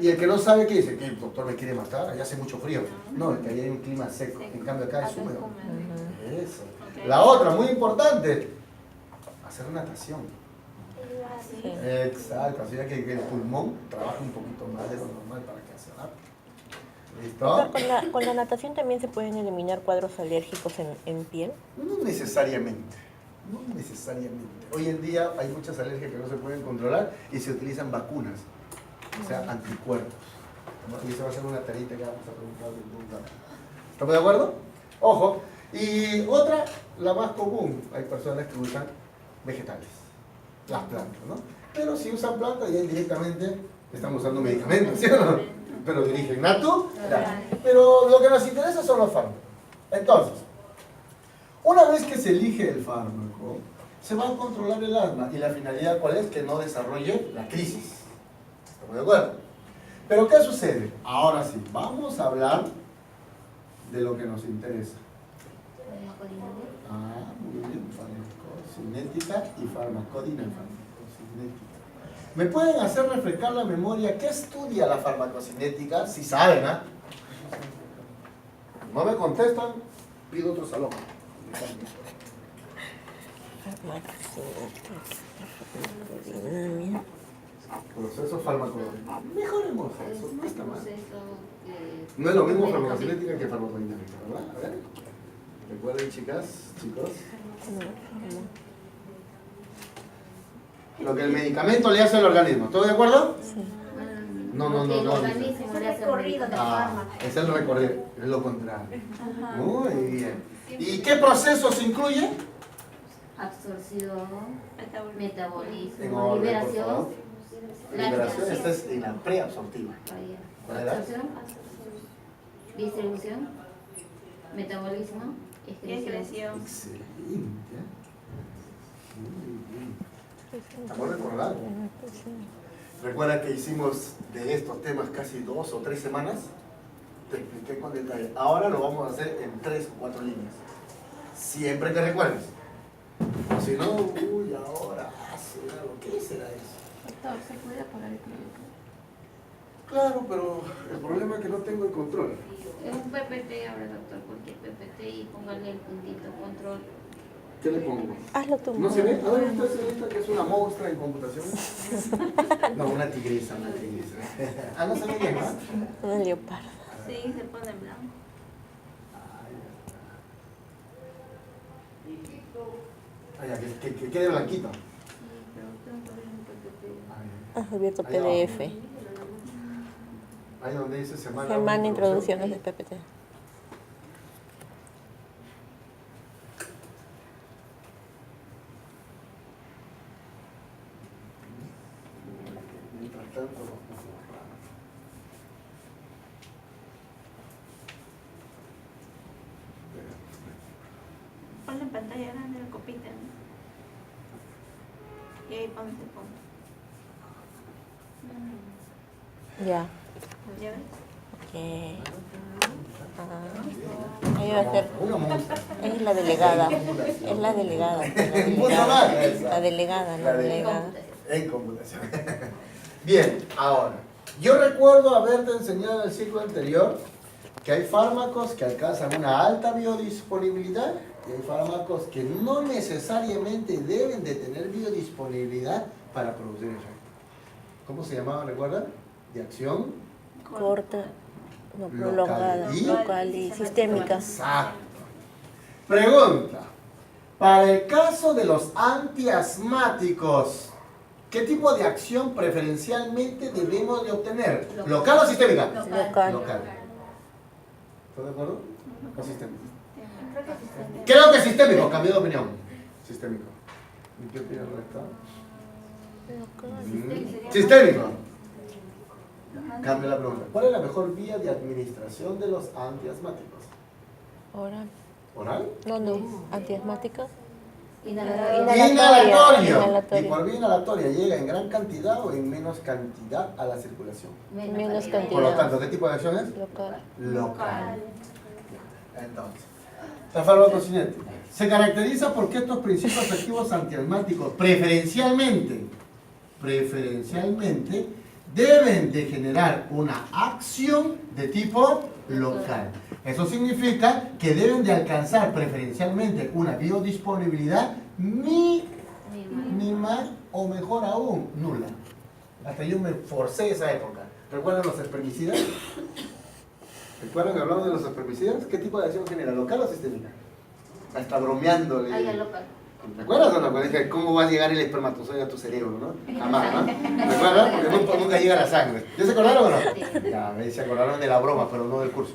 Y el que no sabe, ¿qué dice? Que el doctor me quiere matar, allá hace mucho frío. No, es que allá hay un clima seco, en cambio acá es húmedo. Eso. La otra, muy importante, hacer natación. Exacto, así que el pulmón trabaja un poquito más de lo normal para que se adapte. Doctor, ¿Listo? con la natación también se pueden eliminar cuadros alérgicos en piel. No necesariamente. No necesariamente. Hoy en día hay muchas alergias que no se pueden controlar y se utilizan vacunas, o sea, anticuerpos. Y eso va a ser una tarita que vamos a preguntar de punta. ¿Estamos de acuerdo? Ojo. Y otra, la más común, hay personas que usan vegetales, las plantas, ¿no? Pero si usan plantas ya indirectamente están usando medicamentos, ¿sí o no? Pero dirigen natural. Pero lo que nos interesa son los fármacos. Entonces, una vez que se elige el fármaco, se va a controlar el asma. ¿Y la finalidad cuál es? Que no desarrolle la crisis. ¿Estamos de acuerdo? Pero ¿qué sucede? Ahora sí, vamos a hablar de lo que nos interesa. Ah, muy bien, farmacocinética y farmacodinámica. ¿Me pueden hacer refrescar la memoria? ¿Qué estudia la farmacocinética? Si saben, ¿ah? No me contestan, pido otro salón. Proceso farmacológico. Mejoremos eso, no está mal. No es lo mismo farmacocinética que farmacodinámica, ¿verdad? A ver. Recuerden, chicas, chicos. Lo que el medicamento le hace al organismo. ¿Todos de acuerdo? Sí. No. Es el recorrido del fármaco. Es el recorrido, es lo contrario. Muy bien. ¿Y qué procesos incluye? Absorción, En metabolismo, orden, por liberación. favor. Liberación, esta es en la preabsortiva. ¿Cuál era? Absorción, distribución, metabolismo, excreción. Excelente. Muy bien. ¿Estamos recordando? Recuerda que hicimos de estos temas casi 2 o 3 semanas. Te expliqué con detalle. Ahora lo vamos a hacer en 3 o 4 líneas. Siempre que recuerdes. Si no, uy, ahora, ¿qué será eso? Doctor, ¿se puede apagar el producto? Claro, pero el problema es que no tengo el control. Es un PPT ahora, doctor, cualquier PPT y póngale el puntito control. ¿Qué le pongo? Hazlo tú. ¿No se ve? A ver, ¿usted se ve que es una monstrua en computación? No, una tigresa. Ah, no se ve bien, ¿no? Un leopardo. Sí, se pone en blanco. Ah, ya, que quede blanquito. Has abierto Ahí abajo. PDF. Ahí donde dice semana. Semana introducciones de PPT. Mientras tanto, vamos a borrar. Ponle en pantalla grande la copita, ¿no? Y ahí ponte punto. Ya. ¿Ya ves? Ok. Ahí va a ser. Una monstrua. Es la delegada. Es la delegada. La delegada. En computación. Bien, ahora, yo recuerdo haberte enseñado en el ciclo anterior que hay fármacos que alcanzan una alta biodisponibilidad y hay fármacos que no necesariamente deben de tener biodisponibilidad para producir efecto. ¿Cómo se llamaba, recuerdan? De acción Corta. No, prolongada. Local y sistémica. Exacto. Pregunta. Para el caso de los antiasmáticos, ¿qué tipo de acción preferencialmente debemos de obtener? ¿Local o sistémica? Local. ¿Estás de acuerdo? ¿O sistémico? Creo que sistémico. Cambio de opinión. Sistémico. ¿Y qué opinión está? Sistémico. Cambio la pregunta. ¿Cuál es la mejor vía de administración de los antiasmáticos? Oral. ¿Oral? No. Antiasmática. Inhalatorio. ¿Y por vía inhalatoria llega en gran cantidad o en menos cantidad a la circulación? Menos Por lo cantidad. tanto, ¿qué tipo de acción es? Local. Local. Entonces, la farmacocinética se caracteriza porque estos principios activos antiasmáticos preferencialmente deben de generar una acción de tipo local. Eso significa que deben de alcanzar preferencialmente una biodisponibilidad mínima o mejor aún, nula. Hasta yo me forcé esa época. ¿Recuerdan los espermicidas? ¿Recuerdan que hablamos de los espermicidas? ¿Qué tipo de acción genera? ¿Local o sistémica? Hasta bromeándole. Ahí al local. ¿Te acuerdas o no? Cuando dije, ¿cómo va a llegar el espermatozoide a tu cerebro, no? Jamás, ¿no? ¿Te acuerdas? Porque nunca llega la sangre. ¿Ya se acordaron o no? Ya, se acordaron de la broma, pero no del curso.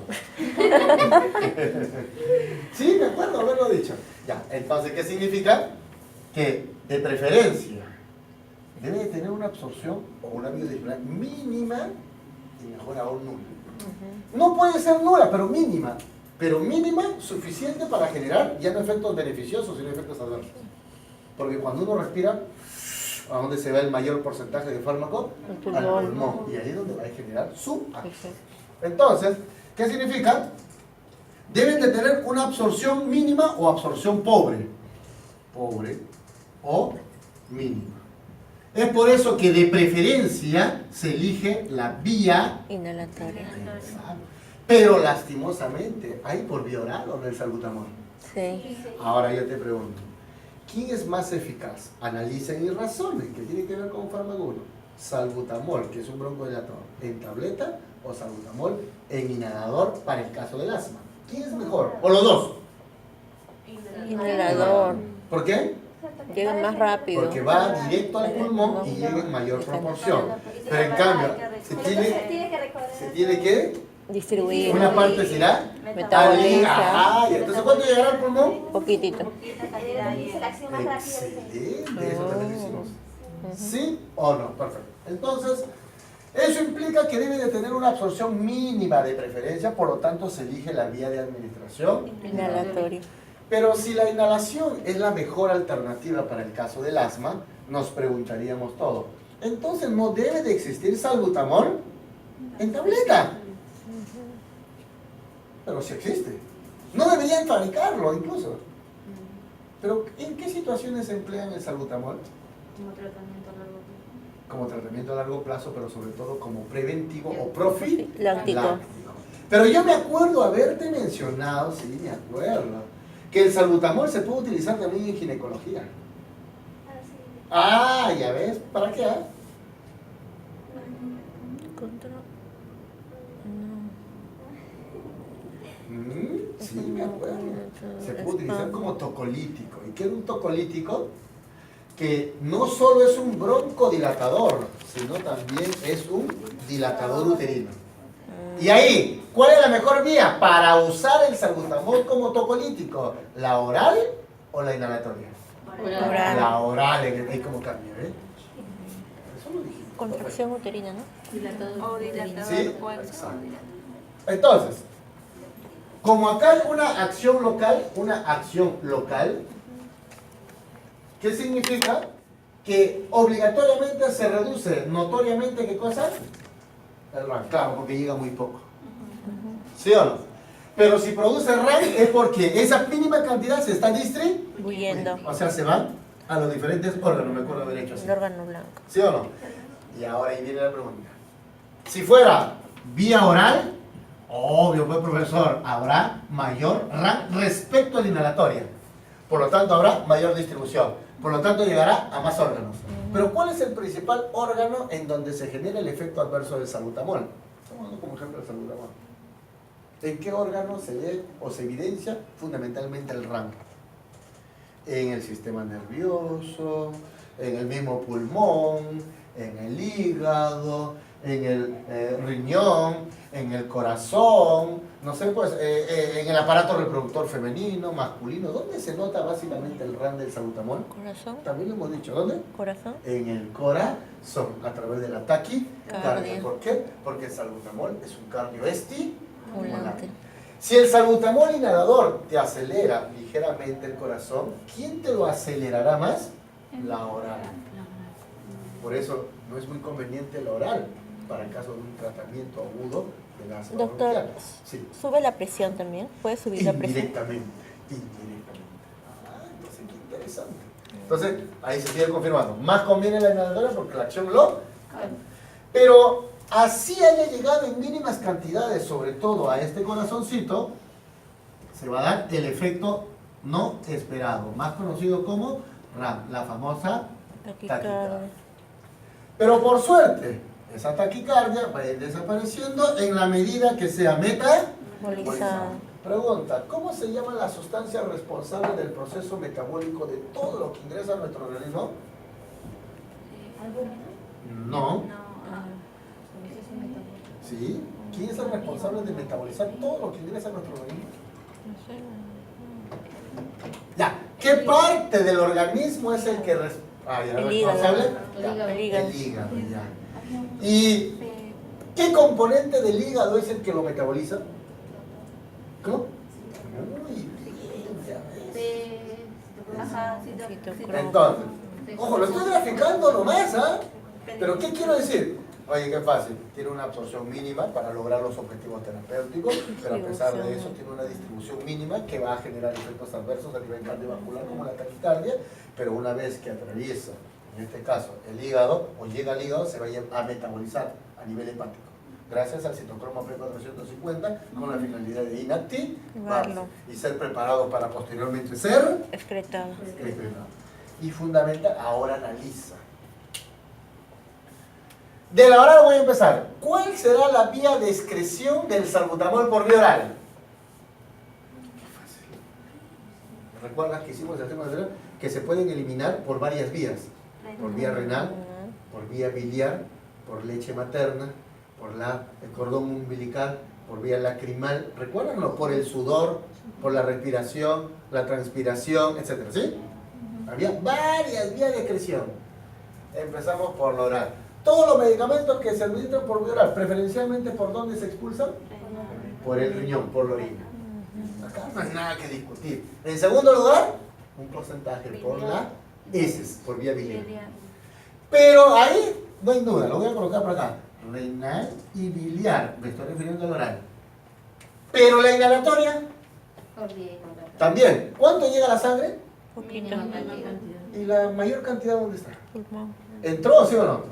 Sí, me acuerdo haberlo dicho. Ya, entonces, ¿qué significa? Que, de preferencia, debe de tener una absorción o una biodisponibilidad mínima y mejor aún nula. No puede ser nula, pero mínima. Pero mínima, suficiente para generar ya no efectos beneficiosos, sino efectos adversos. Porque cuando uno respira, ¿a dónde se va el mayor porcentaje de fármaco? Al pulmón. Y ahí es donde va a generar su acción. Entonces, ¿qué significa? Deben de tener una absorción mínima o absorción pobre. Pobre o mínima. Es por eso que de preferencia se elige la vía inhalatoria. Pero lastimosamente, ¿hay por vía oral o no el salbutamol? Sí. Ahora yo te pregunto, ¿quién es más eficaz? Analicen y razonen, que tiene que ver con fármaco 1. Salbutamol, que es un broncodilatador, ¿en tableta o salbutamol en inhalador para el caso del asma? ¿Quién es mejor? ¿O los dos? Inhalador. ¿Por qué? Llega más rápido. Porque va directo al pulmón y llega en mayor proporción. Pero en cambio, se tiene que distribuir. una parte será Metaboliza. y entonces ¿cuánto llegará al pulmón? Poquitito. Excelente, eso también lo hicimos. ¿Sí o no? Perfecto. Entonces, eso implica que debe de tener una absorción mínima de preferencia, por lo tanto se elige la vía de administración Inhalatoria. Pero si la inhalación es la mejor alternativa para el caso del asma, nos preguntaríamos todo. Entonces, ¿no debe de existir salbutamol en tableta? Pero sí existe. No deberían fabricarlo incluso. Pero, ¿en qué situaciones se emplean el salbutamol? Como tratamiento a largo plazo. Como tratamiento a largo plazo, pero sobre todo como preventivo o profiláctico. Pero yo me acuerdo haberte mencionado, sí, me acuerdo, que el salbutamol se puede utilizar también en ginecología. Ah, ya ves, ¿para qué? Contra. Sí, me acuerdo. Se puede utilizar como tocolítico. ¿Y qué es un tocolítico? Que no solo es un broncodilatador, sino también es un dilatador uterino. Y ahí, ¿cuál es la mejor vía para usar el salbutamol como tocolítico? ¿La oral o la inhalatoria? Oral. La oral, ahí como cambia, ¿eh? Eso lo dijimos. Contracción uterina, ¿no? Dilatador uterino. ¿Sí? Exacto. Entonces, como acá hay una acción local, ¿qué significa? Que obligatoriamente se reduce notoriamente, ¿qué cosa? El RAN, claro, porque llega muy poco. ¿Sí o no? Pero si produce RAN es porque esa mínima cantidad se está distribuyendo. O sea, se van a los diferentes órganos, me acuerdo haber hecho así. El órgano blanco. ¿Sí o no? Y ahora ahí viene la pregunta. Si fuera vía oral, obvio, pues profesor, habrá mayor RAN respecto a la inhalatoria. Por lo tanto, habrá mayor distribución. Por lo tanto, llegará a más órganos. Pero ¿cuál es el principal órgano en donde se genera el efecto adverso del salbutamol? Estamos dando como ejemplo el salbutamol. ¿En qué órgano se ve o se evidencia fundamentalmente el RAN? En el sistema nervioso, en el mismo pulmón, en el hígado, en el riñón, en el corazón, no sé, pues, en el aparato reproductor femenino, masculino. ¿Dónde se nota básicamente el RAN del salbutamol? Corazón. También lo hemos dicho, ¿dónde? Corazón. En el corazón, a través de la taquicardia. ¿Por qué? Porque el salbutamol es un cardioestimulante. Si el salbutamol inhalador te acelera ligeramente el corazón, ¿quién te lo acelerará más? La oral. Por eso no es muy conveniente la oral para el caso de un tratamiento agudo del asma Doctor, bronquial. Sí. ¿sube la presión también? ¿Puede subir la presión? Indirectamente. Entonces, qué interesante. Entonces, ahí se sigue confirmando. Más conviene la inhaladora porque la acción lo... Pero así haya llegado en mínimas cantidades, sobre todo a este corazoncito, se va a dar el efecto no esperado, más conocido como RAM, la famosa taquicardia. Pero por suerte, esa taquicardia va a ir desapareciendo en la medida que sea metabolizada. Pregunta, ¿cómo se llama la sustancia responsable del proceso metabólico de todo lo que ingresa a nuestro organismo? No. ¿Sí? ¿Quién es el responsable de metabolizar todo lo que ingresa a nuestro organismo? Ya, ¿qué parte del organismo es el que es responsable? El hígado. El hígado, ya. ¿Y qué componente del hígado es el que lo metaboliza? ¿Cómo? Muy bien, ya ves. Ajá, Entonces, ojo, lo estoy graficando nomás, ¿ah? Pero ¿qué quiero decir? Oye, qué fácil, tiene una absorción mínima para lograr los objetivos terapéuticos, pero a pesar de eso tiene una distribución mínima que va a generar efectos adversos a nivel cardiovascular como la taquicardia, pero una vez que atraviesa, en este caso, el hígado o llega al hígado, se va a metabolizar a nivel hepático, gracias al citocromo P450 con la finalidad de inactivarlo y ser preparado para posteriormente ser excretado. Y fundamental, ahora analiza. De la oral voy a empezar. ¿Cuál será la vía de excreción del salbutamol por vía oral? ¿Recuerdas que hicimos el tema anterior? Que se pueden eliminar por varias vías. Por vía renal, por vía biliar, por leche materna, por el cordón umbilical, por vía lacrimal. ¿Recuerdan? Por el sudor, por la respiración, la transpiración, etc. ¿Sí? Había varias vías de excreción. Empezamos por la oral. Todos los medicamentos que se administran por vía oral, preferencialmente, ¿por dónde se expulsan? Por el riñón, por la orina. Acá no hay nada que discutir. En segundo lugar, un porcentaje por la heces, por vía biliar. Pero ahí no hay duda, lo voy a colocar por acá. Renal y biliar, me estoy refiriendo al oral. Pero la inhalatoria, también. ¿Cuánto llega a la sangre? Poquito. ¿Y la mayor cantidad dónde está? Pulmón. ¿Entró, sí o no?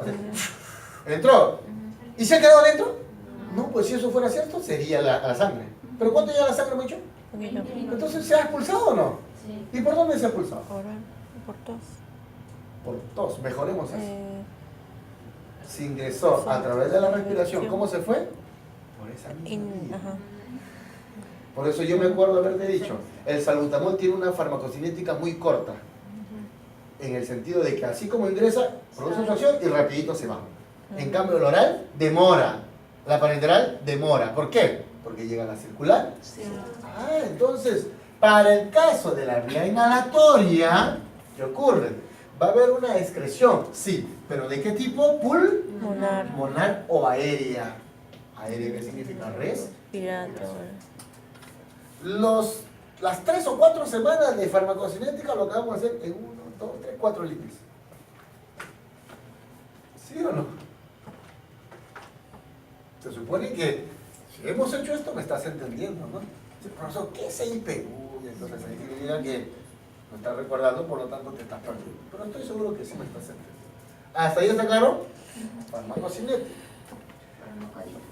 ¿Entró? ¿Y se ha quedado dentro? No, pues si eso fuera cierto, sería la sangre. ¿Pero cuánto llega la sangre, mucho? Poquito. Entonces, ¿se ha expulsado o no? Sí. ¿Y por dónde se ha expulsado? Oral. Por tos. Por tos, mejoremos eso. Se ingresó a través de la respiración. ¿Cómo se fue? Por esa misma vía. Ajá. Por eso yo me acuerdo haberte dicho, el salbutamol tiene una farmacocinética muy corta. En el sentido de que así como ingresa, produce su acción y rapidito se va. En cambio el oral demora, la parenteral demora. ¿Por qué? Porque llega a la circular. Sí. Ah, entonces, para el caso de la vía inhalatoria, ¿qué ocurre? Va a haber una excreción, sí, pero ¿de qué tipo? Pulmonar o aérea. ¿Aérea qué significa? Las 3 o 4 semanas de farmacocinética lo que vamos a hacer en 1, 2, 3, 4 litros. ¿Sí o no? Se supone que si hemos hecho esto me estás entendiendo, ¿no? Sí, profesor, ¿qué es IP? Uy, entonces ahí significa que no estás recordando, por lo tanto te estás perdiendo. Pero estoy seguro que sí me estás entendiendo. ¿Hasta ahí está claro? Farmacocinética.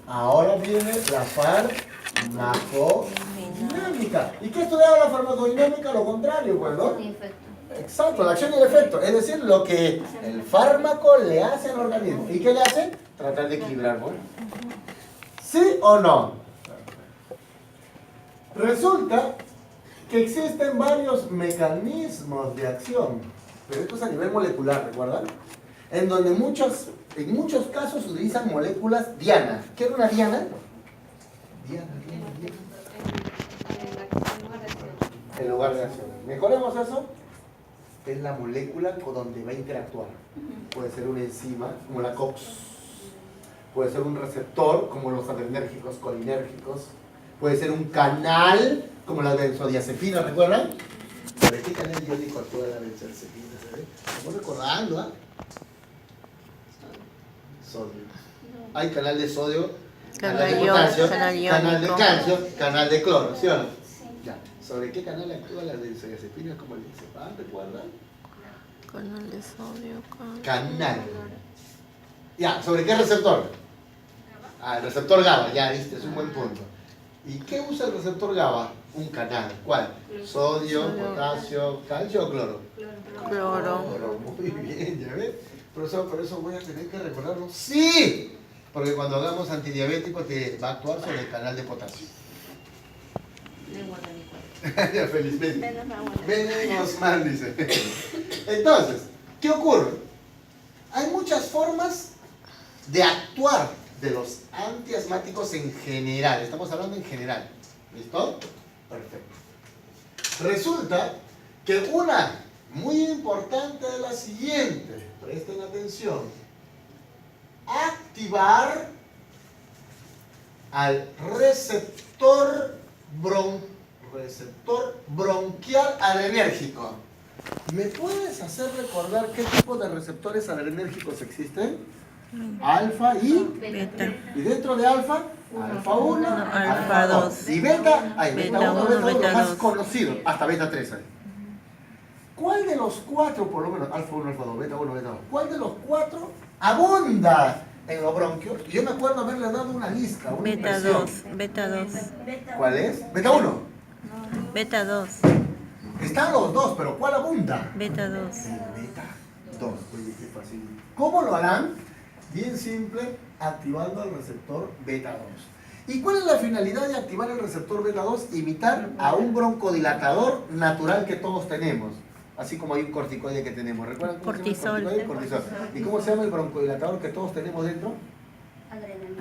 Ahora viene la farmacodinámica. ¿Y qué estudiaba la farmacodinámica? Lo contrario, pues, ¿no? Exacto, la acción y el efecto. Es decir, lo que el fármaco le hace al organismo. ¿Y qué le hace? Tratar de equilibrar, ¿no? ¿Sí o no? Resulta que existen varios mecanismos de acción, pero esto es a nivel molecular, ¿recuerdan? En donde en muchos casos se utilizan moléculas diana. ¿Qué era una diana? Diana. En lugar de acción. ¿Mejoremos eso? Es la molécula con donde va a interactuar. Puede ser una enzima, como la COX. Puede ser un receptor, como los adrenérgicos colinérgicos. Puede ser un canal, como la benzodiazepina, ¿recuerdan? ¿Sobre qué canal iónico actúa la benzodiazepina? Estamos recordando, ¿ah? Sodio. Hay canal de sodio, canal de potasio, canal de calcio, canal de cloro, ¿sí o no? Ya. ¿Sobre qué canal actúa la benzodiazepina como el diazepam, recuerdan? Canal de sodio. Canal. Ya, ¿sobre qué receptor? Ah, el receptor GABA, ya viste, es un buen punto. ¿Y qué usa el receptor GABA? Un canal. ¿Cuál? Sodio, potasio, calcio o cloro. Cloro. Muy bien, ¿ya ves? Profesor, por eso voy a tener que recordarlo. ¡Sí! Porque cuando hagamos antidiabético te va a actuar sobre el canal de potasio. Ya, felizmente. Menos agua. Venimos mal, dice. Entonces, ¿qué ocurre? Hay muchas formas de actuar de los antiasmáticos en general. Estamos hablando en general. ¿Listo? Perfecto. Resulta que una muy importante es la siguiente. Presten atención. Activar al receptor bronquial adrenérgico. ¿Me puedes hacer recordar qué tipo de receptores adrenérgicos existen? Alfa y Beta. y dentro de alfa, alfa 1, Alfa 2. y beta, hay beta Beta 1, uno, beta 2, beta los más dos. conocidos, hasta beta 3 hay. ¿Cuál de los cuatro, por lo menos, alfa 1, alfa 2, beta 1, beta 2, cuál de los cuatro abunda en los bronquios? Yo me acuerdo haberle dado una lista, una Beta impresión. 2. Beta 2. ¿Cuál es? Beta 1. Beta 2. Están los dos, pero ¿cuál abunda? Beta 2. El beta 2. Oye, qué fácil. ¿Cómo lo harán? Bien simple, activando el receptor beta 2. ¿Y cuál es la finalidad de activar el receptor beta 2? Imitar a un broncodilatador natural que todos tenemos. Así como hay un corticoide que tenemos. ¿Recuerdan cómo Cortisol. se llama el cortisol? ¿Y cómo se llama el broncodilatador que todos tenemos dentro?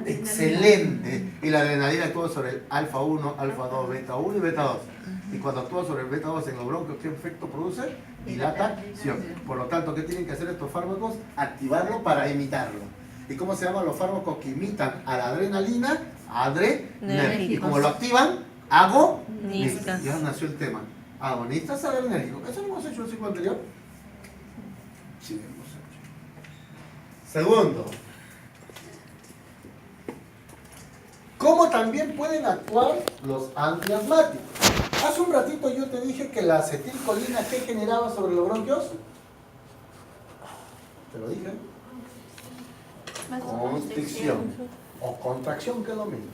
Excelente. Y la adrenalina actúa sobre el alfa 1, alfa 2, beta 1 y beta 2. Y cuando actúa sobre el beta 2 en los bronquios, ¿qué efecto produce? Dilatación. Por lo tanto, ¿qué tienen que hacer estos fármacos? Activarlo para imitarlo. ¿Y cómo se llaman los fármacos que imitan a la adrenalina? Adrenérgicos. ¿Y cómo lo activan? Agonistas. Ya nació el tema. Agonistas adrenérgicos. ¿Eso lo hemos hecho en el ciclo anterior? Sí, lo hemos hecho. Segundo. ¿Cómo también pueden actuar los antiasmáticos? Hace un ratito yo te dije que la acetilcolina, ¿qué generaba sobre los bronquios? Te lo dije. Constricción o contracción, que es lo mismo.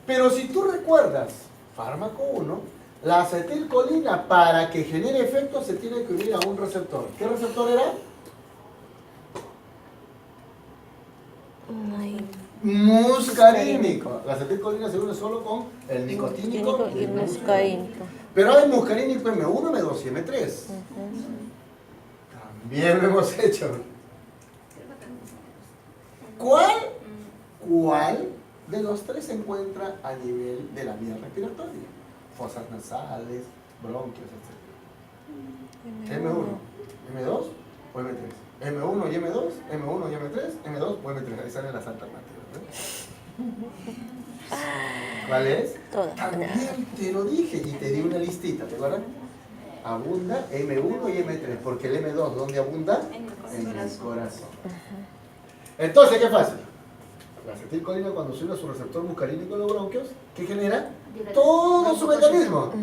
Pero si tú recuerdas, fármaco 1, la acetilcolina para que genere efecto se tiene que unir a un receptor. ¿Qué receptor era? Muscarínico. La acetilcolina se une solo con el nicotínico Y muscarínico. Pero hay muscarínico M1, M2 y M3. También lo hemos hecho. ¿Cuál de los tres se encuentra a nivel de la vía respiratoria? Fosas nasales, bronquios, etc. M1, M2 o M3. M1 y M2, M1 y M3, M2 o M3. Ahí salen las alternativas, ¿no? ¿Cuál es? Todas. También te lo dije y te di una listita, ¿te acuerdas? Abunda M1 y M3, porque el M2, ¿dónde abunda? En el corazón. Entonces, ¿qué fácil? La acetilcolina, cuando se une a su receptor muscarínico en los bronquios, ¿qué genera? Todo su mecanismo.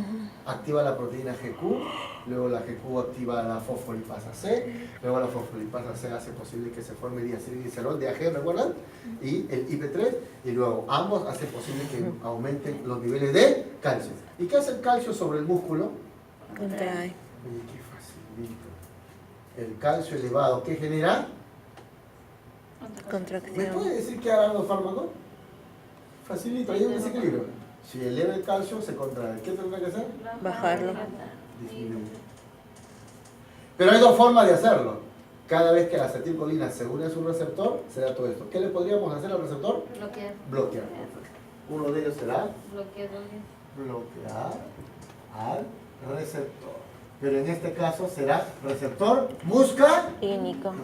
Activa la proteína GQ, luego la GQ activa la fosfolipasa C, luego la fosfolipasa C hace posible que se forme diacilglicerol, DAG, ¿recuerdan? Y el IP3, y luego ambos hacen posible que aumenten los niveles de calcio. ¿Y qué hace el calcio sobre el músculo? Contrae. Oye, qué facilito. El calcio elevado, ¿qué genera? ¿Me Contracción. puede decir qué harán los fármacos? Facilito, hay un desequilibrio. Si eleva el calcio, se contrae. ¿Qué tendrá que hacer? Bajarlo. Disminuye. Pero hay dos formas de hacerlo. Cada vez que la acetilcolina se une a su receptor, se da todo esto. ¿Qué le podríamos hacer al receptor? Bloquear. Bloquear. Uno de ellos será Bloquear. bloquear al receptor. Pero en este caso será receptor muscarínico.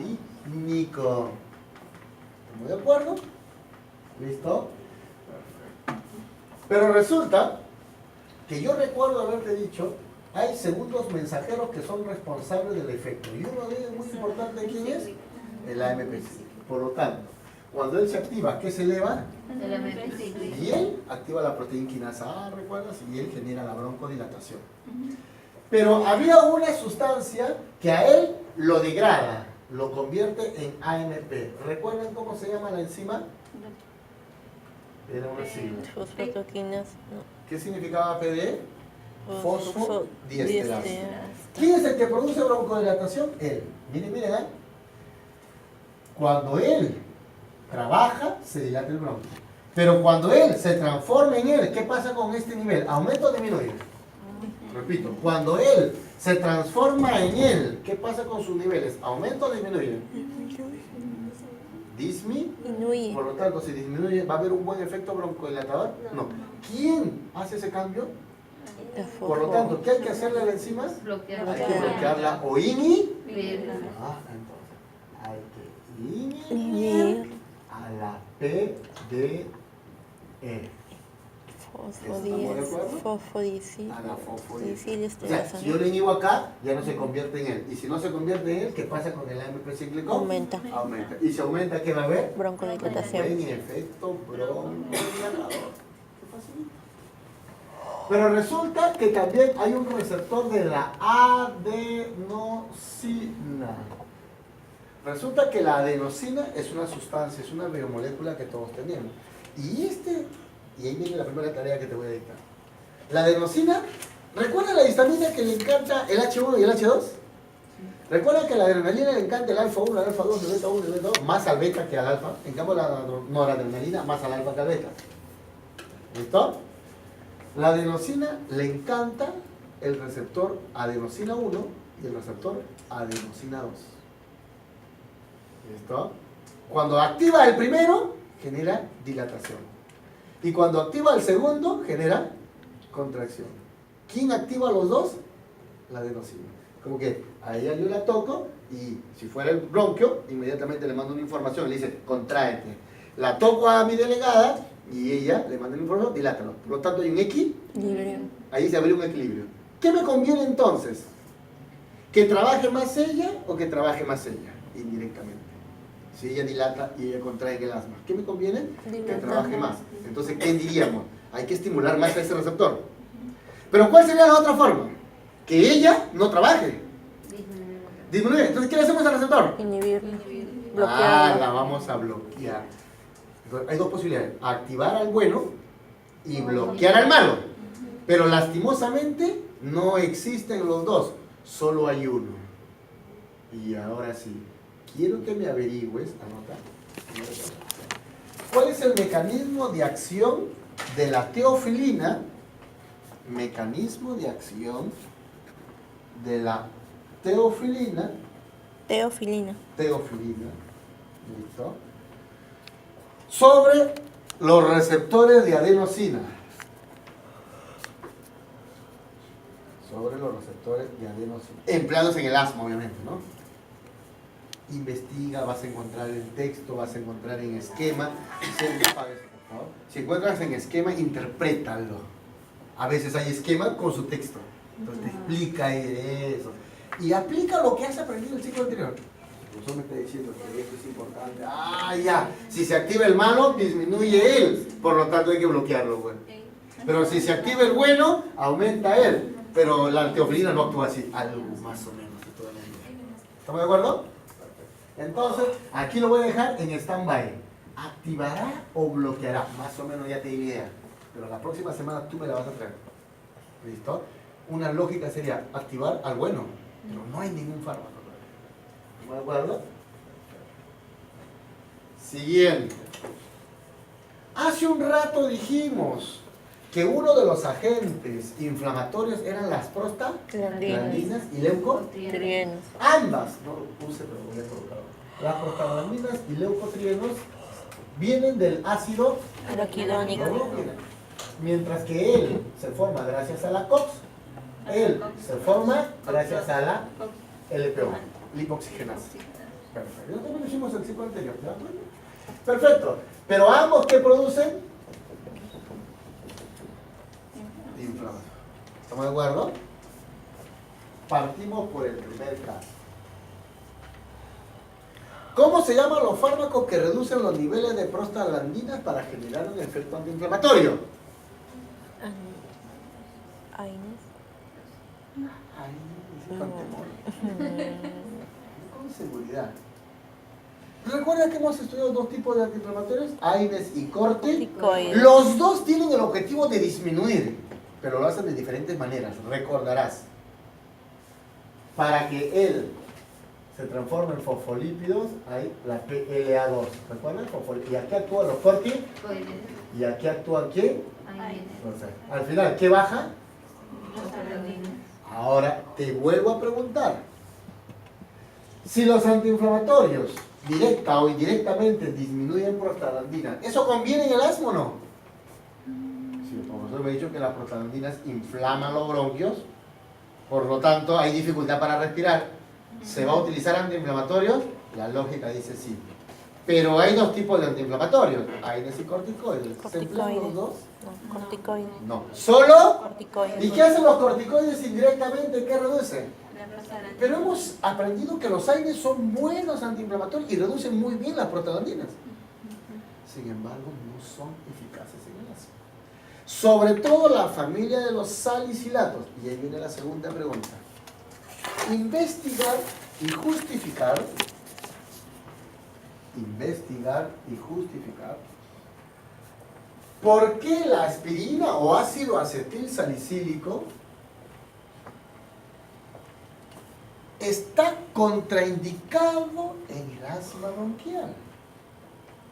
Clínico. ¿Estamos de acuerdo? ¿Listo? Perfecto. Pero resulta que yo recuerdo haberte dicho, hay segundos mensajeros que son responsables del efecto. Y uno de ellos muy importante, ¿quién es? El AMP. Por lo tanto, cuando él se activa, ¿qué se eleva? El AMP. Y él activa la proteína quinasa A, ¿recuerdas? Y él genera la broncodilatación. Pero había una sustancia que a él lo degrada. lo convierte en AMP. ¿Recuerdan cómo se llama la enzima? Era una sigla. Fosfatoquinas, no. ¿Qué significaba PDE? Fosfodiesterasa. Fosfodiesterasa. ¿Quién es el que produce broncodilatación? Él. Miren, miren, ¿eh? Cuando él trabaja, se dilata el bronquio. Pero cuando él se transforma en él, ¿qué pasa con este nivel? ¿Aumenta o disminuye? Repito, cuando él se transforma en él, ¿qué pasa con sus niveles? ¿Aumenta o disminuye? Disminuye. Por lo tanto, si disminuye, ¿va a haber un buen efecto broncodilatador? No. ¿Quién hace ese cambio? Por lo tanto, ¿qué hay que hacerle a la enzima? Hay que bloquearla o inhibirla. Entonces, hay que inhibir a la PDE. Fosfodiesterasa. A la fosfodiesterasa. O sea, si yo lo inhibo acá, ya no se convierte en él. Y si no se convierte en él, ¿qué pasa con el AMP cíclico? Aumenta. Aumenta. Y si aumenta, ¿qué va a haber? Broncodilatación. Buen efecto broncodilatador. Qué facilito. Pero resulta que también hay un receptor de la adenosina. Resulta que la adenosina es una sustancia, es una biomolécula que todos tenemos. Y ahí viene la primera tarea que te voy a dictar. La adenosina, ¿recuerda la histamina que le encanta el H1 y el H2? ¿Recuerda que a la adrenalina le encanta el alfa 1, el alfa 2, el beta 1, el beta 2, más al beta que al alfa? En cambio la noradrenalina más al alfa que al beta. ¿Listo? La adenosina le encanta el receptor adenosina 1 y el receptor adenosina 2. ¿Listo? Cuando activa el primero, genera dilatación. Y cuando activa el segundo, genera contracción. ¿Quién activa los dos? La adenosina. Como que a ella yo la toco y si fuera el bronquio, inmediatamente le mando una información, le dice, contráete. La toco a mi delegada y ella le manda la información, dilátalo. Por lo tanto hay un equilibrio. Ahí se abre un equilibrio. ¿Qué me conviene entonces? ¿Que trabaje más ella o que trabaje más ella? Indirectamente. Si ella dilata y ella contrae el asma, ¿qué me conviene? Que trabaje más. Entonces, ¿qué diríamos? Hay que estimular más a ese receptor. Pero ¿cuál sería la otra forma? Que ella no trabaje. Disminuye. Entonces, ¿qué le hacemos al receptor? Inhibirlo. La vamos a bloquear. Entonces, hay dos posibilidades. Activar al bueno y bloquear al malo. Pero lastimosamente no existen los dos. Solo hay uno. Y ahora sí. Quiero que me averigües, anota, ¿cuál es el mecanismo de acción de la teofilina? Mecanismo de acción de la teofilina. Teofilina. ¿Listo? Sobre los receptores de adenosina. Sobre los receptores de adenosina. Empleados en el asma, obviamente, ¿no? Investiga, vas a encontrar en texto, vas a encontrar en esquema. Si encuentras en esquema, interprétalo. A veces hay esquema con su texto. Entonces te explica eso. Y aplica lo que has aprendido en el ciclo anterior. El profesor me está diciendo que esto es importante. Ya. Si se activa el malo, disminuye él. Por lo tanto hay que bloquearlo, güey. Pero si se activa el bueno, aumenta él. Pero la teofilina no actúa así. Algo más o menos. ¿Estamos de acuerdo? Entonces, aquí lo voy a dejar en stand-by. ¿Activará o bloqueará? Más o menos ya te di idea. Pero la próxima semana tú me la vas a traer. ¿Listo? Una lógica sería activar al bueno. Pero no hay ningún fármaco. ¿De acuerdo? Siguiente. Hace un rato dijimos que uno de los agentes inflamatorios eran las prostaglandinas y leucotrienos. Ambas, no lo puse pero voy a colocarlo. Las prostaglandinas y leucotrienos vienen del ácido araquidónico. Mientras que él se forma gracias a la COX, él se forma gracias a la LPO, lipoxigenasa. Perfecto. Ya también hicimos el ciclo anterior. ¿Ya? Perfecto. Pero ambos, ¿qué producen? Inflamación. ¿Estamos de acuerdo? Partimos por el primer caso. ¿Cómo se llaman los fármacos que reducen los niveles de prostaglandinas para generar un efecto antiinflamatorio? con seguridad. Recuerda que hemos estudiado dos tipos de antiinflamatorios, AINES y corticoides. Los dos tienen el objetivo de disminuir, pero lo hacen de diferentes maneras. Recordarás, para que él se transforme en fosfolípidos, hay la PLA2. ¿Recuerdan? Y aquí actúan los corticoides. ¿Y aquí actúa quién? O sea, al final, ¿qué baja? Ahora te vuelvo a preguntar. Si los antiinflamatorios directa o indirectamente disminuyen prostaglandina, ¿eso conviene en el asma o no? Si el profesor me ha dicho que las prostaglandinas inflaman los bronquios, por lo tanto hay dificultad para respirar, ¿se va a utilizar antiinflamatorios? La lógica dice sí. Pero hay dos tipos de antiinflamatorios, AINES y corticoides. ¿Se emplean los dos? No, corticoides. No. ¿Solo? Corticoides. ¿Y qué hacen los corticoides indirectamente? ¿Qué reducen? Pero hemos aprendido que los AINES son buenos antiinflamatorios y reducen muy bien las prostaglandinas. Sin embargo, no son eficaces en el asma. Sobre todo la familia de los salicilatos. Y ahí viene la segunda pregunta. Investigar y justificar por qué la aspirina o ácido acetil salicílico está contraindicado en el asma bronquial.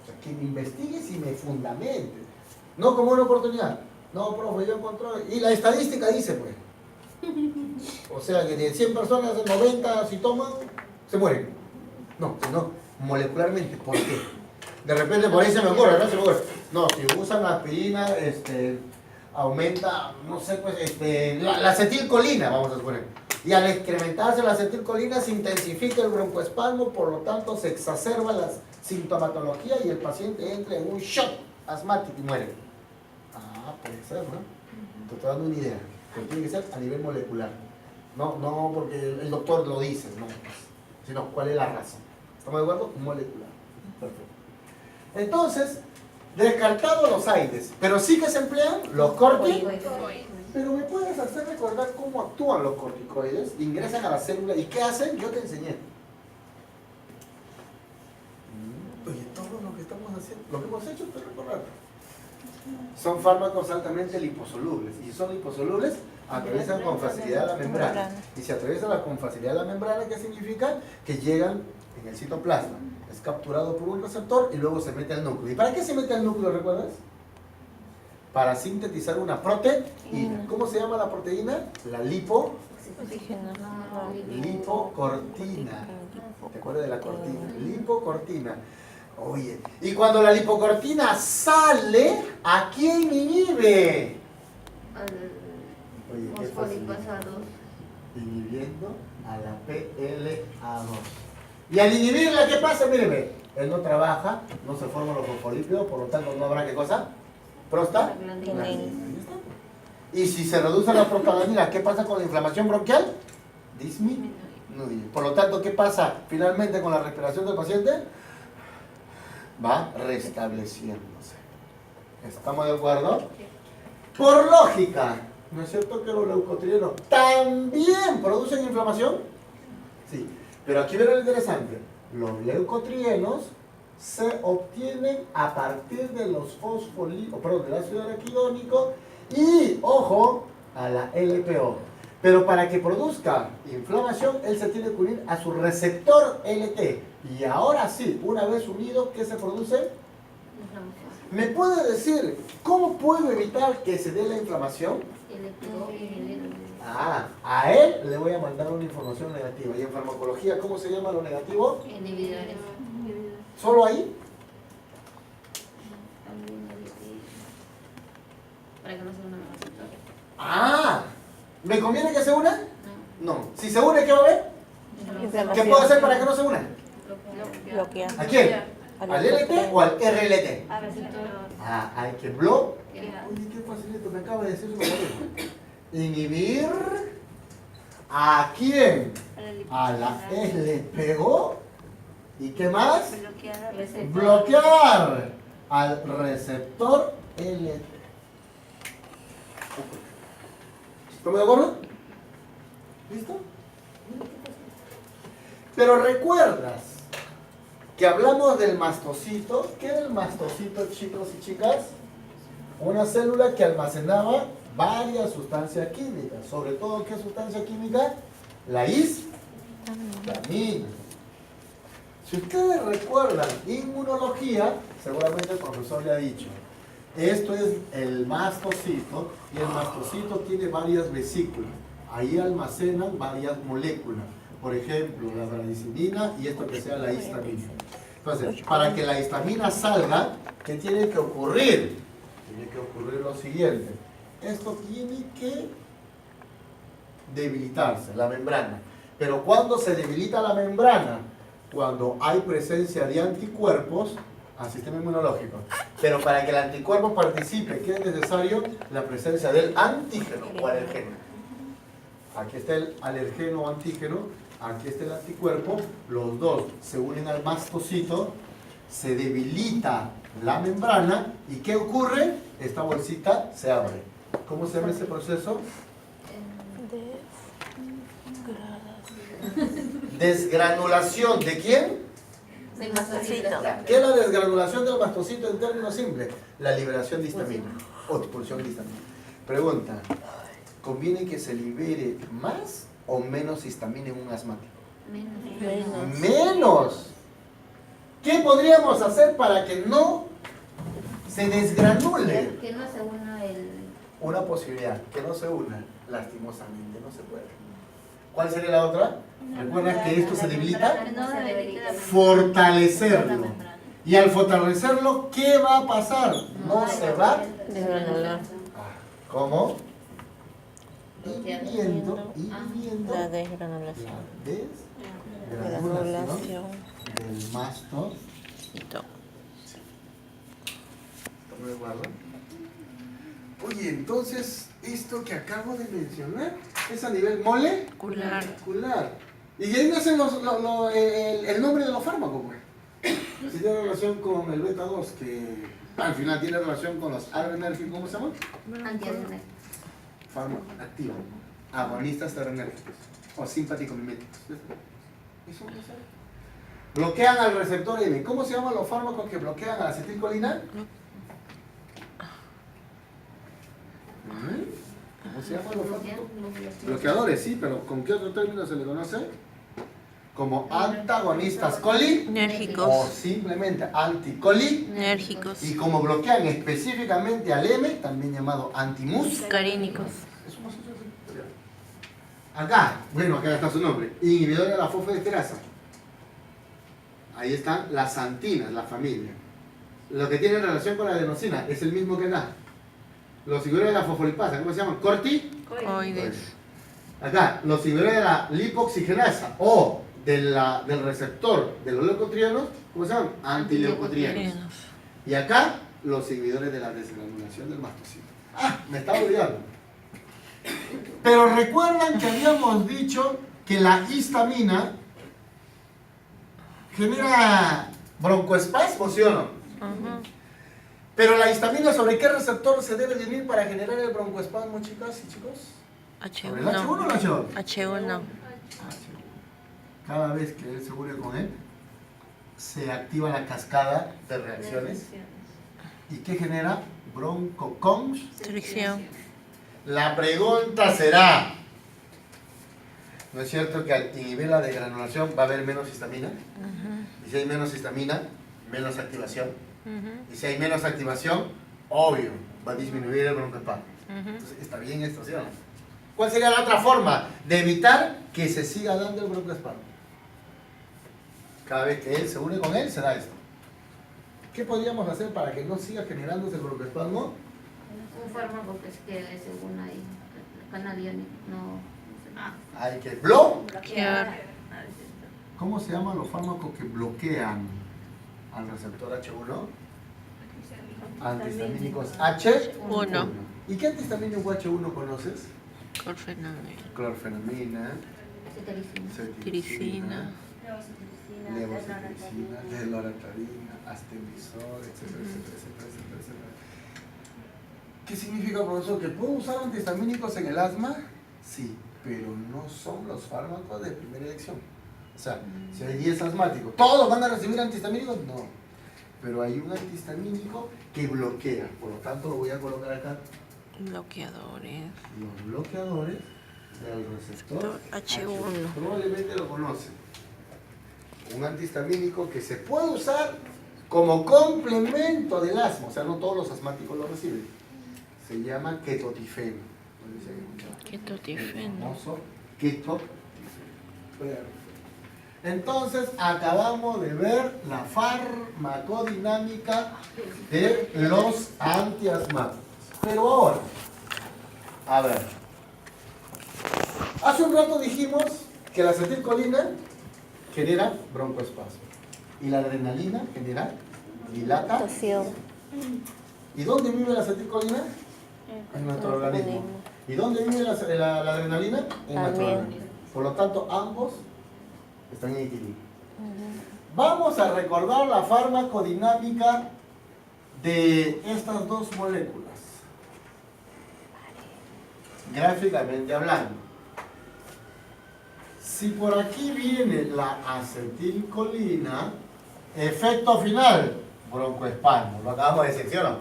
O sea, que me investigues y me fundamente. No como una oportunidad. No, profe, yo encontré. Y la estadística dice, pues. O sea, que de 100 personas, 90 si toman, se mueren. No, sino molecularmente. ¿Por qué? De repente por ahí se me ocurre, ¿no? Se me ocurre. No, si usan aspirina, aumenta, no sé, pues, la acetilcolina, vamos a suponer. Y al incrementarse la acetilcolina se intensifica el broncoespasmo, por lo tanto se exacerba la sintomatología y el paciente entra en un shock asmático y muere. Ah, puede ser, ¿no? Te estoy dando una idea. Pero tiene que ser a nivel molecular. No porque el doctor lo dice, no, sino cuál es la razón. ¿Estamos de acuerdo? Molecular. Perfecto. Entonces, descartados los AINES, pero sí que se emplean los corticoides. Pero ¿me puedes hacer recordar cómo actúan los corticoides? Ingresan a la célula y ¿qué hacen? Yo te enseñé. Oye, todo lo que estamos haciendo, lo que hemos hecho, te recordar. Son fármacos altamente liposolubles. Y si son liposolubles, atraviesan con facilidad la membrana. Y si atraviesan con facilidad la membrana, ¿qué significa? Que llegan en el citoplasma. Es capturado por un receptor y luego se mete al núcleo. ¿Y para qué se mete al núcleo, recuerdas? Para sintetizar una proteína. ¿Cómo se llama la proteína? La lipocortina. ¿Te acuerdas de la cortina? Lipocortina. Oye, y cuando la lipocortina sale, ¿a quién inhibe? Oye, qué fosfolipasa 2. Inhibiendo a la PLA2. Y al inhibirla, ¿qué pasa? Míreme, él no trabaja, no se forman los fosfolípidos, por lo tanto no habrá ¿qué cosa? Prostaglandina. Y si se reduce la prostaglandina, ¿qué pasa con la inflamación bronquial? Disminuye. Por lo tanto, ¿qué pasa finalmente con la respiración del paciente? Va restableciéndose. ¿Estamos de acuerdo? Por lógica, ¿no es cierto que los leucotrienos también producen inflamación? Sí, pero aquí viene lo interesante. Los leucotrienos se obtienen a partir de los del ácido araquidónico y, ojo, a la LPO. Pero para que produzca inflamación, él se tiene que unir a su receptor LT. Y ahora sí, una vez unido, ¿qué se produce? ¿Me puede decir cómo puedo evitar que se dé la inflamación? A él le voy a mandar una información negativa. Y en farmacología, ¿cómo se llama lo negativo? Inhibidores. ¿Solo ahí? Para que no se una. ¿Me conviene que se una? No. Si se une, ¿qué va a haber? ¿Qué puedo hacer para que no se una? Bloquear. ¿A quién? ¿Al LT o al RLT? Hay que bloquear. Oye, qué facilito, me acaba de decir eso. Inhibir. ¿A quién? A la LPO. ¿Y qué más? Bloquear al receptor LT. ¿Estamos de acuerdo? ¿Listo? Pero recuerdas que hablamos del mastocito. ¿Qué era el mastocito, chicos y chicas? Una célula que almacenaba varias sustancias químicas. Sobre todo, ¿qué sustancia química? La histamina. Si ustedes recuerdan inmunología, seguramente el profesor le ha dicho, esto es el mastocito, y el mastocito tiene varias vesículas. Ahí almacenan varias moléculas. Por ejemplo, la radicinina y esto que sea la histamina. Entonces, para que la histamina salga, ¿qué tiene que ocurrir? Tiene que ocurrir lo siguiente. Esto tiene que debilitarse, la membrana. Pero ¿cuándo se debilita la membrana? Cuando hay presencia de anticuerpos al sistema inmunológico. Pero para que el anticuerpo participe, ¿qué es necesario? La presencia del antígeno o alergeno. Aquí está el alergeno o antígeno, aquí está el anticuerpo, los dos se unen al mastocito, se debilita la membrana, ¿y qué ocurre? Esta bolsita se abre. ¿Cómo se llama ese proceso? Desgranulación. ¿De quién? Del mastocito. ¿Qué es la desgranulación del mastocito en términos simples? La liberación de histamina o expulsión de histamina. Pregunta, ¿conviene que se libere más o menos histamina en un asmático? Menos. ¿Qué podríamos hacer para que no se desgranule? Que no se una el... Una posibilidad, que no se una, lastimosamente, no se puede. ¿Cuál sería la otra? ¿Recuerdas que esto se debilita? Fortalecerlo. Y al fortalecerlo, ¿qué va a pasar? No se va a Desgranular. ¿Cómo? Inhibiendo La desgranulación. la desgranulación del mastocito. ¿Me guardo? Oye, entonces, esto que acabo de mencionar es a nivel molecular. ¿Y ahí nacen el nombre de los fármacos, pues? Si tiene relación con el beta 2, que al final tiene relación con los adrenérgicos, ¿cómo se llaman? Antiadrenérgicos. Fármacos activos, agonistas adrenérgicos o simpático-miméticos. ¿Eso no sé? Bloquean al receptor M. ¿Cómo se llaman los fármacos que bloquean a la acetilcolina? ¿Cómo se llaman los fármacos? Bloqueadores, sí, pero ¿con qué otro término se le conoce? Como antagonistas colinérgicos o simplemente anticolinérgicos. Y como bloquean específicamente al M, también llamado antimuscarínicos. Acá, bueno, acá está su nombre, inhibidor de la fosfodiesterasa. Ahí están las santinas, la familia. Lo que tiene relación con la adenosina es el mismo que acá. Los inhibidores de la fosfolipasa, ¿cómo se llaman? Corticoides. Acá, los inhibidores de la lipoxigenasa o del receptor de los leucotrienos, ¿cómo se llaman? Antileucotrienos. Y acá, los inhibidores de la desgranulación del mastocito. Ah, me estaba olvidando. Pero recuerdan que habíamos dicho que la histamina genera broncoespasmo, ¿sí o no? Pero la histamina, ¿sobre qué receptor se debe de unir para generar el broncoespasmo, chicas y chicos? ¿Sobre el H1 o el H2? H1. Cada vez que él se une con él, se activa la cascada de reacciones. ¿Y qué genera? Broncoconstricción. La pregunta será, ¿no es cierto que al inhibir la desgranulación va a haber menos histamina? Y si hay menos histamina, menos activación. Y si hay menos activación, obvio, va a disminuir el broncoespasmo. Entonces, ¿está bien esto, sí o no? ¿Cuál sería la otra forma de evitar que se siga dando el broncoespasmo? Cada vez que él se une con él, se da esto. ¿Qué podríamos hacer para que no siga generándose el broncoespasmo? Un fármaco que según ahí, canadiano, no. Hay que bloquear. Bloquear. ¿Cómo se llaman los fármacos que bloquean al receptor H1? Antihistamínicos H1. ¿Y qué antihistamínico H1 conoces? Clorfenamina, cetiricina, levocetirizina, desloratadina, astembisol, etcétera. ¿Qué significa, profesor? ¿Que puedo usar antihistamínicos en el asma? Sí, pero no son los fármacos de primera elección. sea, si hay 10 asmáticos, ¿todos van a recibir antihistamínicos? No. Pero hay un antihistamínico que bloquea. Por lo tanto, lo voy a colocar acá. Bloqueadores. Los bloqueadores del receptor H1. Probablemente lo conocen. Un antihistamínico que se puede usar como complemento del asma. O sea, no todos los asmáticos lo reciben. Se llama ketotifeno. ¿No dice que Ketotifeno. el famoso ketotifeno. Entonces, acabamos de ver la farmacodinámica de los antiasmáticos. Pero ahora, a ver, hace un rato dijimos que la acetilcolina genera broncoespasmo y la adrenalina genera dilatación. ¿Y dónde vive la acetilcolina? En nuestro organismo. ¿Y dónde vive la adrenalina? En nuestro organismo. Por lo tanto, ambos están en equilibrio. Vamos a recordar la farmacodinámica de estas dos moléculas. Gráficamente hablando. Si por aquí viene la acetilcolina, efecto final, broncoespasmo. Lo acabamos de decir, ¿sí o no?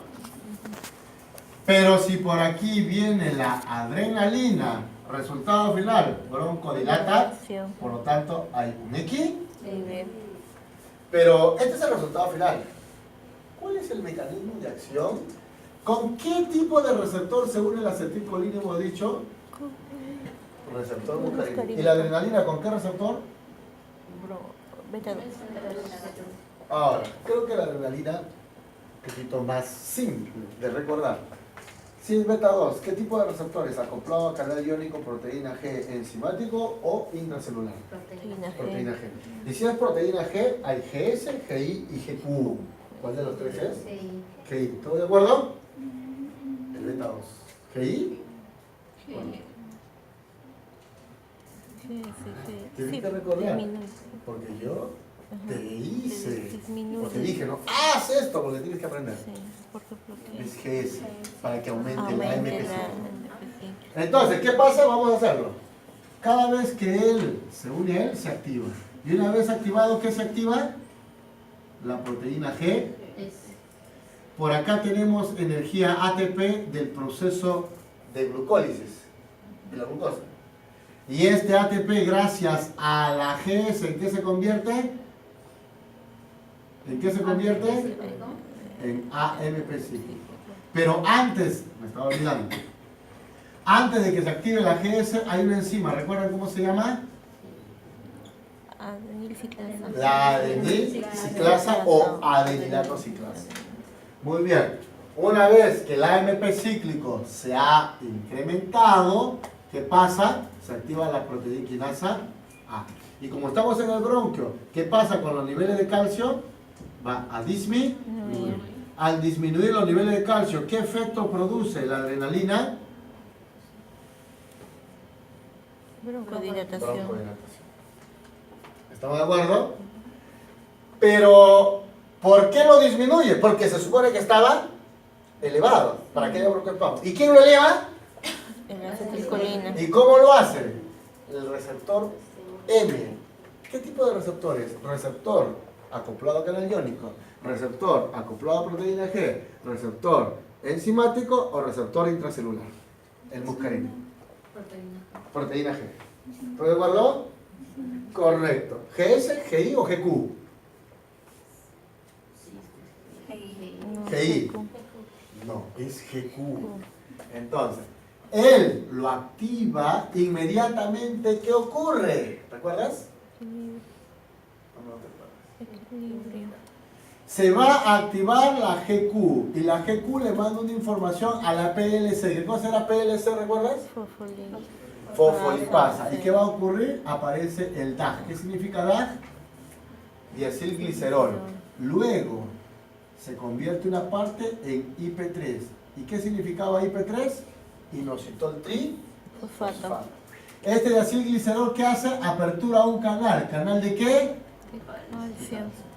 Pero si por aquí viene la adrenalina, resultado final, broncodilatación. Por lo tanto, hay un equilibrio. Pero este es el resultado final. ¿Cuál es el mecanismo de acción? ¿Con qué tipo de receptor se une la acetilcolina, hemos dicho? Receptor muscarínico. ¿Y la adrenalina con qué receptor? Beta 2. Ahora, creo que la adrenalina es un poquito más simple de recordar. Si es beta 2, ¿qué tipo de receptores? ¿Acoplado a canal iónico, proteína G enzimático o intracelular? Proteína G. Y si es proteína G, hay GS, GI y GQ. ¿Cuál de los tres es? GI. ¿Todos de acuerdo? El beta 2. ¿GI? Tienes que recordar. Porque yo te hice. Porque dije, no, haz esto porque tienes que aprender. Es GS, para que aumente la MPC. Entonces, ¿qué pasa? Vamos a hacerlo. Cada vez que él se une a él, se activa. Y una vez activado, ¿qué se activa? La proteína G. Por acá tenemos energía ATP del proceso de glucólisis de la glucosa. Y este ATP, gracias a la GS, ¿en qué se convierte? ¿En qué se convierte? En AMP cíclico. Pero antes, me estaba olvidando, antes de que se active la GS hay una enzima, ¿recuerdan cómo se llama? La adenilciclasa o adenilatociclasa. Muy bien, una vez que el AMP cíclico se ha incrementado, ¿qué pasa? Se activa la proteína quinasa A. Y como estamos en el bronquio, ¿qué pasa con los niveles de calcio? Va a disminuir. Al disminuir los niveles de calcio, ¿qué efecto produce la adrenalina? Broncodilatación. ¿Estamos de acuerdo? Pero, ¿por qué lo disminuye? Porque se supone que estaba elevado. ¿Para qué haya broncoespasmo? ¿Y quién lo eleva? La acetilcolina. ¿Y cómo lo hace? El receptor M. ¿Qué tipo de receptores? Receptor acoplado a canal iónico, receptor acoplado a proteína G, receptor enzimático o receptor intracelular. El muscarínico. Proteína G. ¿Estás de acuerdo? Correcto. ¿GS, GI o GQ? GI. No, es GQ. Entonces, él lo activa inmediatamente. ¿Qué ocurre? ¿Recuerdas? Se va a activar la GQ y la GQ le manda una información a la PLC. ¿Qué cosa era PLC, recuerdas? Fosfolipasa. ¿Y qué va a ocurrir? Aparece el DAG. ¿Qué significa DAG? Diacilglicerol. Luego se convierte una parte en IP3. ¿Y qué significaba IP3? Inositol trifosfato. Este diacilglicerol, ¿qué hace? Apertura a un canal. ¿Canal de qué?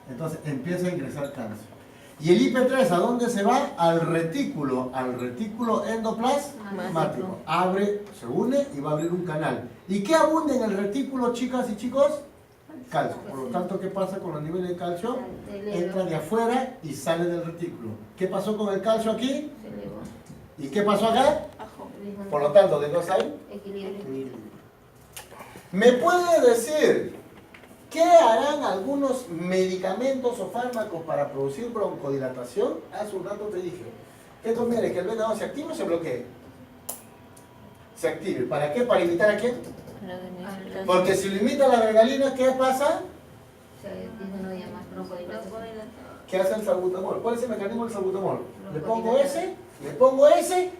Entonces empieza a ingresar calcio. ¿Y el IP3 a dónde se va? Al retículo endoplasmático. Abre, se une y va a abrir un canal. ¿Y qué abunda en el retículo, chicas y chicos? calcio. Por lo tanto, ¿qué pasa con los niveles de calcio? Entra de afuera y sale del retículo. ¿Qué pasó con el calcio aquí? Se elevó. ¿Y qué pasó acá? Bajo. Por lo tanto, ¿de dos hay? Equilibrio. ¿Me puede decir qué harán algunos medicamentos o fármacos para producir broncodilatación? Hace un rato te dije, ¿qué conviene? ¿Que el vena se active o se bloquee? Se active. ¿Para qué? ¿Para imitar a quién? Porque si limita la adrenalina, ¿qué pasa? Se disminuye más broncodilatación. ¿Qué hace el salbutamol? ¿Cuál es el mecanismo del salbutamol? Le pongo ese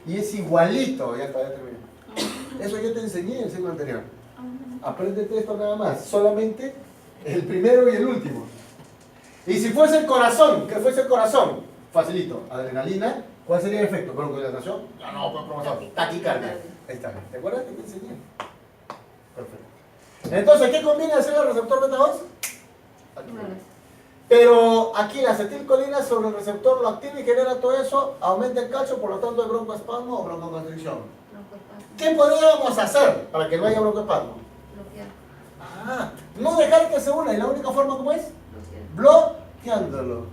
y es igualito. Ya está, ya terminé. Eso yo te enseñé en el ciclo anterior. Apréndete esto nada más. Solamente el primero y el último. Y si fuese el corazón, ¿qué fuese el corazón? Facilito. Adrenalina. ¿Cuál sería el efecto? ¿Broncodilatación? Ya no, pues profesor. Taquicardia. Ahí está. ¿Te acuerdas que te enseñé? Perfecto. Entonces, ¿qué conviene hacer el receptor beta 2? Pero aquí la acetilcolina sobre el receptor lo activa y genera todo eso, aumenta el calcio, por lo tanto hay broncoespasmo o broncoconstricción. ¿Qué podríamos hacer para que no haya broncoespasmo? Bloquear. No dejar que se una, y la única forma, ¿cómo es? Bloquear. Bloqueándolo.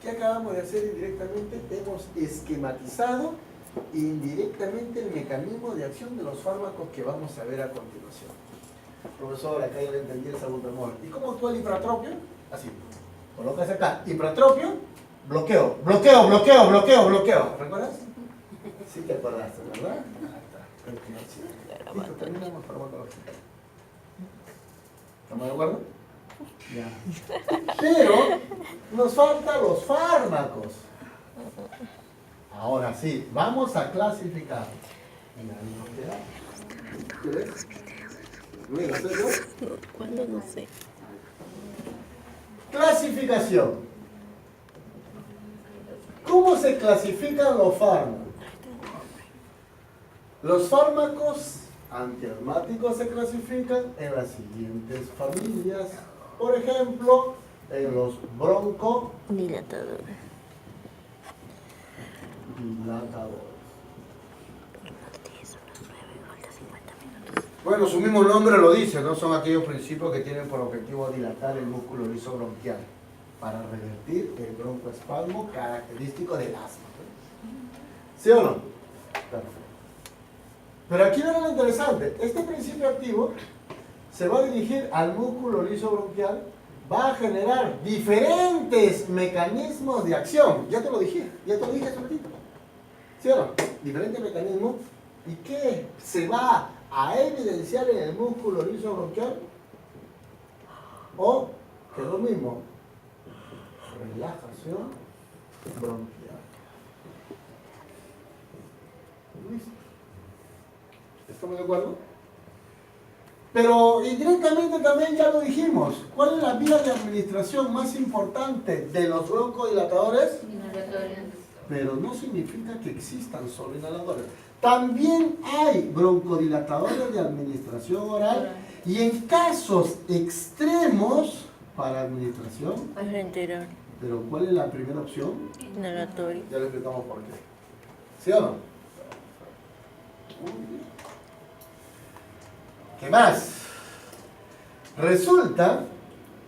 ¿Qué acabamos de hacer indirectamente? Hemos esquematizado indirectamente el mecanismo de acción de los fármacos que vamos a ver a continuación. Profesor, acá ya le entendí el salbutamol. ¿Y cómo actúa el hipratropio? Así. Colocas acá, hipratropio, bloqueo, bloqueo, bloqueo, bloqueo, bloqueo. ¿Recuerdas? Sí te acordaste, ¿verdad? Listo, terminamos farmacología. ¿Estamos de acuerdo? Ya. Pero nos faltan los fármacos. Ahora sí, vamos a clasificar. ¿Qué ves? Mira, ¿soy yo? ¿Cuándo? No sé. Clasificación. ¿Cómo se clasifican los fármacos? Los fármacos antiasmáticos se clasifican en las siguientes familias. Por ejemplo, en los broncodilatadores. Bueno, su mismo nombre lo dice, ¿no? Son aquellos principios que tienen por objetivo dilatar el músculo liso bronquial para revertir el broncoespasmo característico del asma. ¿Sí o no? Perfecto. Pero aquí viene lo interesante. Este principio activo se va a dirigir al músculo liso bronquial, va a generar diferentes mecanismos de acción. Ya te lo dije hace un ratito. ¿Sí o no? Diferentes mecanismos. ¿Y qué se va a evidenciar en el músculo liso bronquial? O, que es lo mismo, relajación bronquial. ¿Listo? ¿Estamos de acuerdo? Pero indirectamente también ya lo dijimos. ¿Cuál es la vía de administración más importante de los broncodilatadores? Inhalatoria. Pero no significa que existan solo inhaladores. También hay broncodilatadores de administración oral y en casos extremos para administración. Parenteral. Pero ¿cuál es la primera opción? Inhalatorio. Ya le explicamos por qué. ¿Sí o no? ¿Qué más? Resulta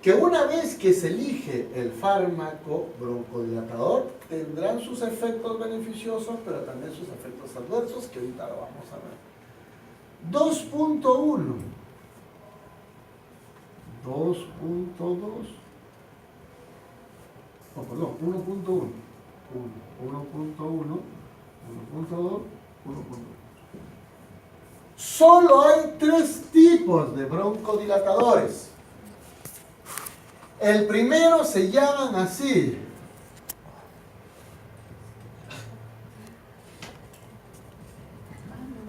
que una vez que se elige el fármaco broncodilatador, tendrán sus efectos beneficiosos, pero también sus efectos adversos, que ahorita lo vamos a ver. 2.1. 2.2. No, perdón, 1.1. 1.1, 1.2, 1.1. Solo hay 3 tipos de broncodilatadores. El primero se llaman así.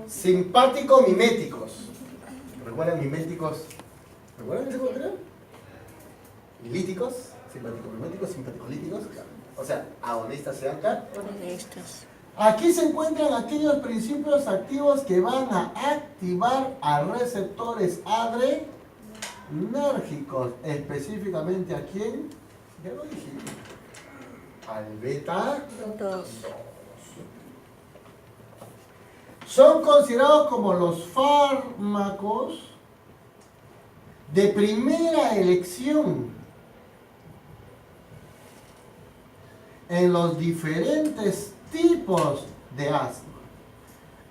Simpático-miméticos. ¿Recuerdan miméticos? ¿Recuerdan ese anterior? Milíticos, simpático-miméticos, simpático-líticos. O sea, agonistas y antagonistas. Aquí se encuentran aquellos principios activos que van a activar a receptores adrenérgicos. Específicamente ¿a quién? Ya lo dije. Al beta 2. Son considerados como los fármacos de primera elección en los diferentes tipos de asma.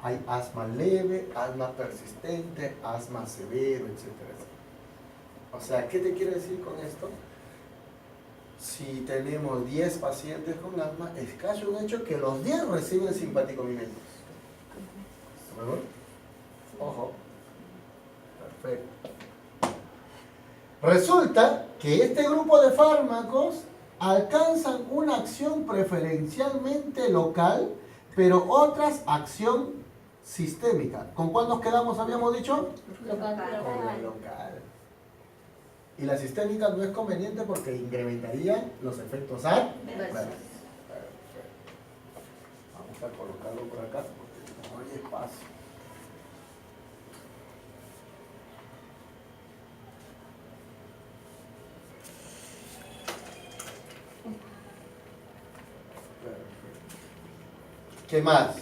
Hay asma leve, asma persistente, asma severo, etcétera. O sea, ¿qué te quiero decir con esto? Si tenemos 10 pacientes con asma, es casi un hecho que los 10 reciben simpaticomiméticos. ¿Verdad? Ojo. Perfecto. Resulta que este grupo de fármacos alcanzan una acción preferencialmente local, pero otras acción sistémica. ¿Con cuál nos quedamos, habíamos dicho? Local. Con la local. Y la sistémica no es conveniente porque incrementaría los efectos adversos. Perfecto. Vamos a colocarlo por acá porque no hay espacio. ¿Qué más?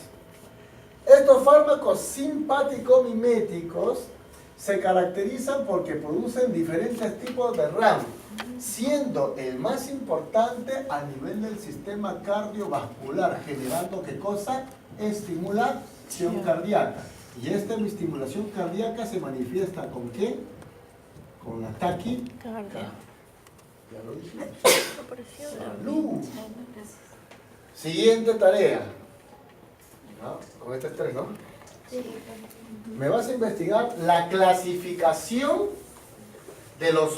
Estos fármacos simpaticomiméticos se caracterizan porque producen diferentes tipos de RAM, siendo el más importante a nivel del sistema cardiovascular, generando ¿qué cosa? Estimulación cardíaca. Y esta estimulación cardíaca se manifiesta ¿con qué? Con la taquicardia. Ya lo dijimos. Salud. Siguiente tarea. ¿No? Con este estrés, ¿no? Sí. Me vas a investigar la clasificación de los